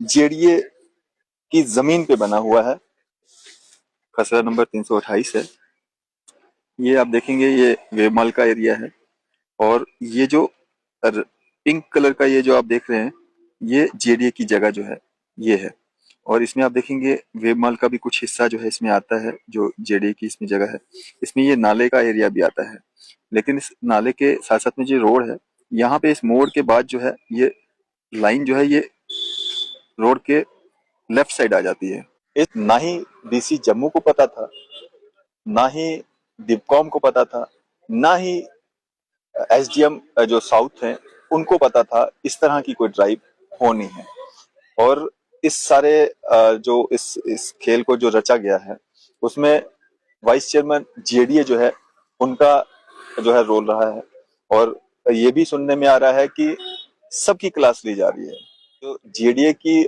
JDA की जमीन पे बना हुआ है। खसरा नंबर 328 है। ये आप देखेंगे ये वेबमाल का एरिया है। और ये जो पिंक कलर का ये जो आप देख रहे हैं, ये जेडीए की जगह जो है ये है। और इसमें आप देखेंगे वेबमाल का भी कुछ हिस्सा जो है इसमें आता है, जो जेडीए की इसमें जगह है। इसमें ये नाले का एरिया भी आता है। लेकिन इस नाले के साथ साथ में जो रोड है, यहाँ पे इस मोड़ के बाद जो है ये लाइन जो है ये रोड के लेफ्ट साइड आ जाती है। इस ना ही डीसी जम्मू को पता था, ना ही डिपकॉम को पता था, ना ही एसडीएम जो साउथ हैं उनको पता था इस तरह की कोई ड्राइव होनी है। और इस सारे जो इस खेल को जो रचा गया है उसमें वाइस चेयरमैन जेडीए जो है उनका जो है रोल रहा है। और ये भी सुनने में आ रहा है कि सबकी क्लास ली जा रही है। जो जेडीए की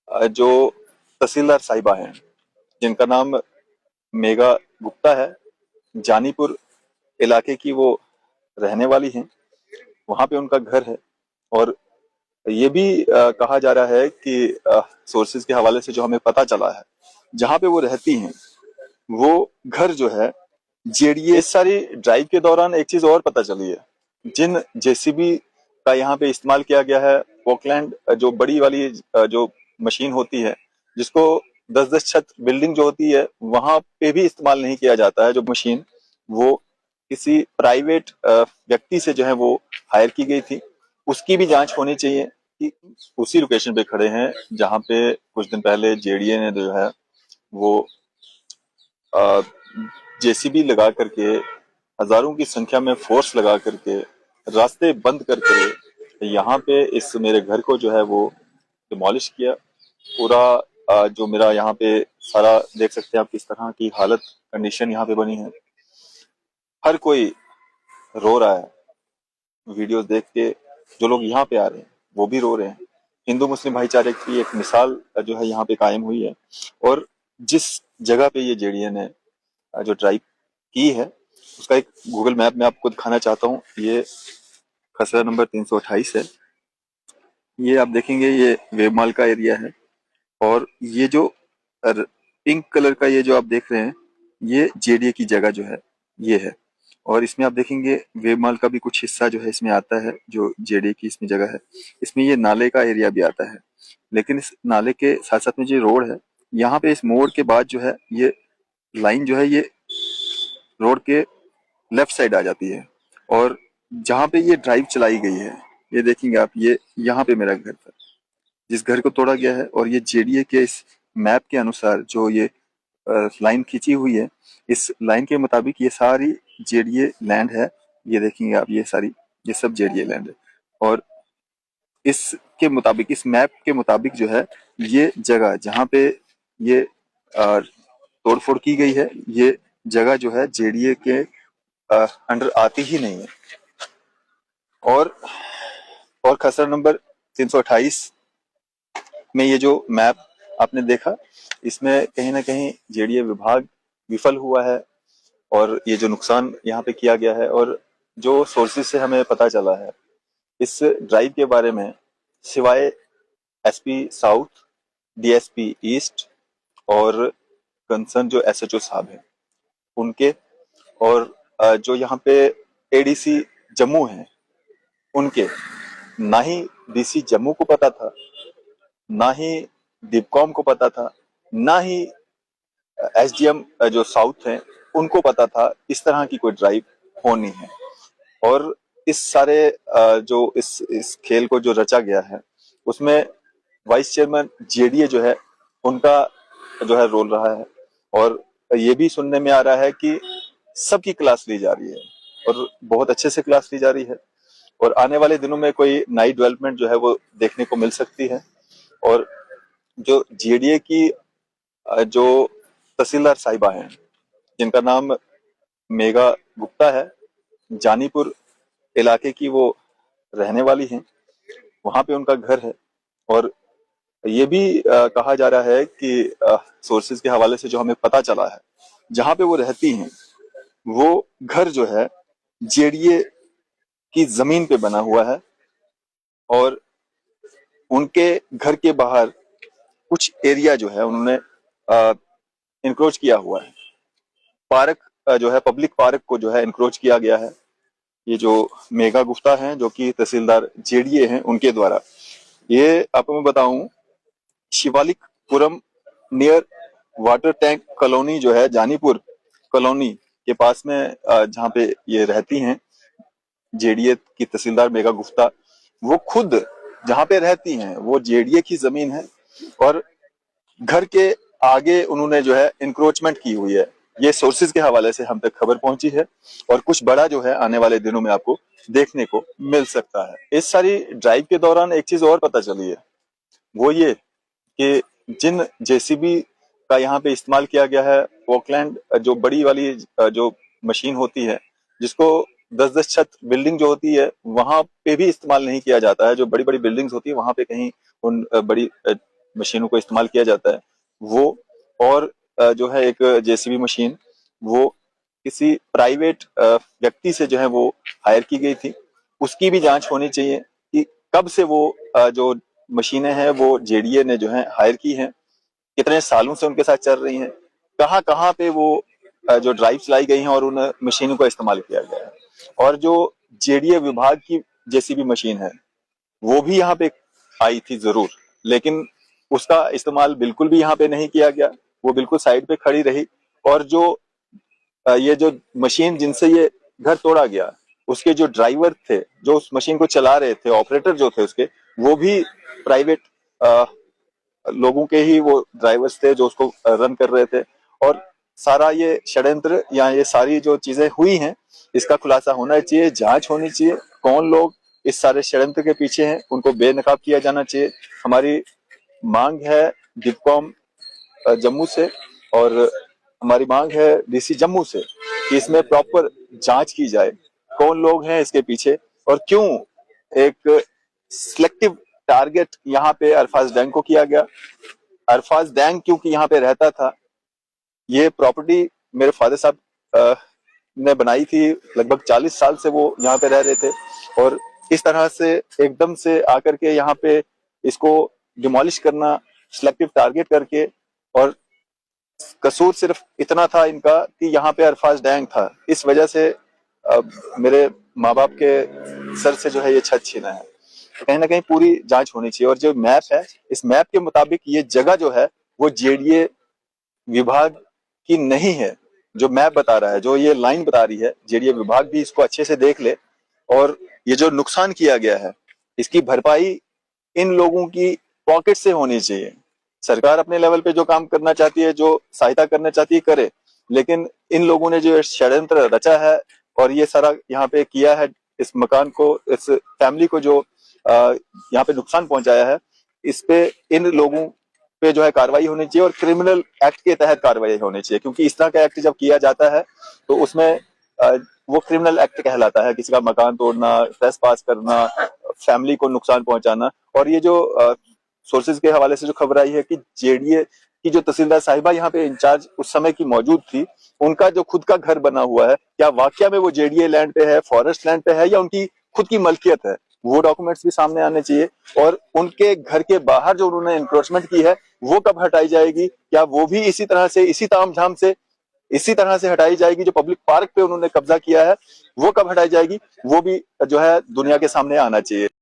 जो तहसीलदार साहिबा हैं, जिनका नाम मेघा गुप्ता है, जानीपुर इलाके की वो रहने वाली हैं। वहां पे उनका घर है। और ये भी कहा जा रहा है कि सोर्सेज के हवाले से जो हमें पता चला है, जहां पे वो रहती हैं वो घर जो है जेडीए। इस सारी ड्राइव के दौरान एक चीज और पता चली है, जिन जेसीबी का यहाँ पे इस्तेमाल किया गया है, पोकलैंड जो बड़ी वाली जो मशीन होती है, जिसको 10-10 छत बिल्डिंग जो होती है वहां पे भी इस्तेमाल नहीं किया जाता है। जो मशीन वो किसी प्राइवेट व्यक्ति से जो है वो हायर की गई थी। उसकी भी जांच होनी चाहिए कि उसी लोकेशन पे खड़े हैं जहां पे कुछ दिन पहले जेडीए ने जो है वो जेसीबी लगा करके, हजारों की संख्या में फोर्स लगा करके, रास्ते बंद करके यहाँ पे इस मेरे घर को जो है वो डिमोलिश किया। पूरा जो मेरा यहाँ पे सारा देख सकते हैं आप किस तरह की हालत कंडीशन यहाँ पे बनी है। हर कोई रो रहा है वीडियोस देख के। जो लोग यहाँ पे आ रहे हैं वो भी रो रहे हैं। हिंदू मुस्लिम भाईचारे की एक मिसाल जो है यहाँ पे कायम हुई है। और जिस जगह पे ये जेडीए ने जो ड्राइव की है उसका एक गूगल मैप में आपको दिखाना चाहता हूँ। ये खसरा नंबर 328 है। ये आप देखेंगे ये वेबमाल का एरिया है। और ये जो पिंक कलर का ये जो आप देख रहे हैं, ये जेडीए की जगह जो है ये है। और इसमें आप देखेंगे वेबमाल का भी कुछ हिस्सा जो है इसमें आता है, जो जेडीए की इसमें जगह है। इसमें ये नाले का एरिया भी आता है। लेकिन इस नाले के साथ साथ में जो रोड है, यहाँ पे इस मोड़ के बाद जो है ये लाइन जो है ये रोड के लेफ्ट साइड आ जाती है। और जहाँ पे ये ड्राइव चलाई गई है, ये देखेंगे आप, ये यहाँ पे मेरा घर था जिस घर को तोड़ा गया है। और ये जेडीए के इस मैप के अनुसार जो ये लाइन खींची हुई है, इस लाइन के मुताबिक ये सारी जेडीए लैंड है। ये देखेंगे आप, ये सारी, ये सब जेडीए लैंड है। और इसके मुताबिक, इस मैप के मुताबिक जो है ये जगह जहाँ पे ये तोड़फोड़ की गई है, ये जगह जो है जेडीए के अंडर आती ही नहीं है। और खसरा नंबर 328 में ये जो मैप आपने देखा, इसमें कहीं ना कहीं जेडीए विभाग विफल हुआ है। और ये जो नुकसान यहाँ पे किया गया है, और जो सोर्सेज से हमें पता चला है इस ड्राइव के बारे में, सिवाय एसपी साउथ, डीएसपी ईस्ट और कंसर्न जो एसएचओ साहब हैं उनके, और जो यहाँ पे एडीसी जम्मू हैं उनके, ना ही डीसी जम्मू को पता था, ना ही डिपकॉम को पता था, ना ही एसडीएम जो साउथ हैं उनको पता था इस तरह की कोई ड्राइव होनी है। और इस सारे जो इस खेल को जो रचा गया है उसमें वाइस चेयरमैन जेडीए जो है उनका जो है रोल रहा है। और ये भी सुनने में आ रहा है कि सबकी क्लास ली जा रही है, और बहुत अच्छे से क्लास ली जा रही है। और आने वाले दिनों में कोई नई डेवलपमेंट जो है वो देखने को मिल सकती है। और जो जेडीए की जो तहसीलदार साहिबा हैं, जिनका नाम मेघा गुप्ता है, जानीपुर इलाके की वो रहने वाली हैं। वहां पे उनका घर है। और ये भी कहा जा रहा है कि सोर्सेज के हवाले से जो हमें पता चला है, जहां पे वो रहती हैं वो घर जो है जेडीए की जमीन पे बना हुआ है। और उनके घर के बाहर कुछ एरिया जो है उन्होंने इंक्रोच किया हुआ है। पार्क जो है, पब्लिक पार्क को जो है इंक्रोच किया गया है। ये जो मेघा गुप्ता हैं, जो कि तहसीलदार जेडीए हैं, उनके द्वारा। ये आपको मैं बताऊं, शिवालिकपुरम नियर वाटर टैंक कॉलोनी जो है, जानीपुर कॉलोनी के पास में जहाँ पे ये रहती हैं जेडीए की तहसीलदार मेघा गुप्ता, वो खुद जहाँ पे रहती हैं वो जेडीए की जमीन है और घर के आगे उन्होंने जो है इंक्रोचमेंट की हुई है। ये सोर्सेज के हवाले से हम तक खबर पहुंची है और कुछ बड़ा जो है आने वाले दिनों में आपको देखने को मिल सकता है। इस सारी ड्राइव के दौरान एक चीज और पता चली है, वो ये कि जिन जेसीबी का यहाँ पे इस्तेमाल किया गया है, ओकलैंड जो बड़ी वाली जो मशीन होती है, जिसको 10-10 छत बिल्डिंग जो होती है वहां पे भी इस्तेमाल नहीं किया जाता है। जो बड़ी बड़ी बिल्डिंग्स होती है वहां पे कहीं उन बड़ी मशीनों को इस्तेमाल किया जाता है। वो और जो है एक जेसीबी मशीन, वो किसी प्राइवेट व्यक्ति से जो है वो हायर की गई थी। उसकी भी जांच होनी चाहिए कि कब से वो जो मशीनें हैं वो जेडीए ने जो है हायर की हैं, कितने सालों से उनके साथ चल रही हैं, कहाँ कहाँ पे वो जो ड्राइव्स लाई गई हैं और उन मशीनों का इस्तेमाल किया गया है। और जो जेडीए विभाग की जेसीबी मशीन है वो भी यहाँ पे आई थी जरूर, लेकिन उसका इस्तेमाल बिल्कुल भी यहाँ पे नहीं किया गया। वो बिल्कुल साइड पे खड़ी रही। और जो ये जो मशीन जिनसे ये घर तोड़ा गया, उसके जो ड्राइवर थे, जो उस मशीन को चला रहे थे, ऑपरेटर जो थे उसके, वो भी प्राइवेट लोगों के ही वो ड्राइवर्स थे जो उसको रन कर रहे थे। और सारा ये षड्यंत्र या ये सारी जो चीजें हुई हैं, इसका खुलासा होना चाहिए, जांच होनी चाहिए। कौन लोग इस सारे षड्यंत्र के पीछे हैं, उनको बेनकाब किया जाना चाहिए। हमारी मांग है डिपकॉम जम्मू से, और हमारी मांग है डीसी जम्मू से कि इसमें प्रॉपर जांच की जाए, कौन लोग हैं इसके पीछे और क्यों एक सिलेक्टिव टारगेट यहाँ पे अरफाज डैंग को किया गया। अरफाज डैंग क्योंकि यहाँ पे रहता था, ये प्रॉपर्टी मेरे फादर साहब ने बनाई थी, लगभग 40 साल से वो यहाँ पे रह रहे थे। और इस तरह से एकदम से आकर के यहाँ पे इसको डिमोलिश करना, सिलेक्टिव टारगेट करके, और कसूर सिर्फ इतना था इनका कि यहाँ पे अरफाज डैंग था, इस वजह से मेरे माँ बाप के सर से जो है ये छत छीना है। तो कहीं ना कहीं पूरी जांच होनी चाहिए। और जो मैप है, इस मैप के मुताबिक ये जगह जो है वो जेडीए विभाग की नहीं है। जो मैप बता रहा है, जो ये लाइन बता रही है, जेडीए विभाग भी इसको अच्छे से देख ले। और ये जो नुकसान किया गया है, इसकी भरपाई इन लोगों की पॉकेट से होनी चाहिए। सरकार अपने लेवल पे जो काम करना चाहती है, जो सहायता करना चाहती है, करे। लेकिन इन लोगों ने जो षड्यंत्र रचा है और ये सारा यहाँ पे किया है, इस मकान को, इस फैमिली को जो यहाँ पे नुकसान पहुंचाया है, इस पे इन लोगों पे जो है कार्रवाई होनी चाहिए और क्रिमिनल एक्ट के तहत कार्रवाई होनी चाहिए। क्योंकि इस तरह का एक्ट जब किया जाता है तो उसमें वो क्रिमिनल एक्ट कहलाता है, किसी का मकान तोड़ना, ट्रेसपास करना, फैमिली को नुकसान पहुंचाना। और ये जो सोर्सेज के हवाले से जो खबर आई है कि जेडीए की जो तहसीलदार साहिबा यहाँ पे इंचार्ज उस समय की मौजूद थी, उनका जो खुद का घर बना हुआ है, क्या वाकया में वो जेडीए लैंड पे है, फॉरेस्ट लैंड पे है, या उनकी खुद की मलकियत है, वो डॉक्यूमेंट्स भी सामने आने चाहिए। और उनके घर के बाहर जो उन्होंने इंक्रोचमेंट की है वो कब हटाई जाएगी? क्या वो भी इसी तरह से, इसी तामझाम से, इसी तरह से हटाई जाएगी? जो पब्लिक पार्क पे उन्होंने कब्जा किया है वो कब हटाई जाएगी? वो भी जो है दुनिया के सामने आना चाहिए।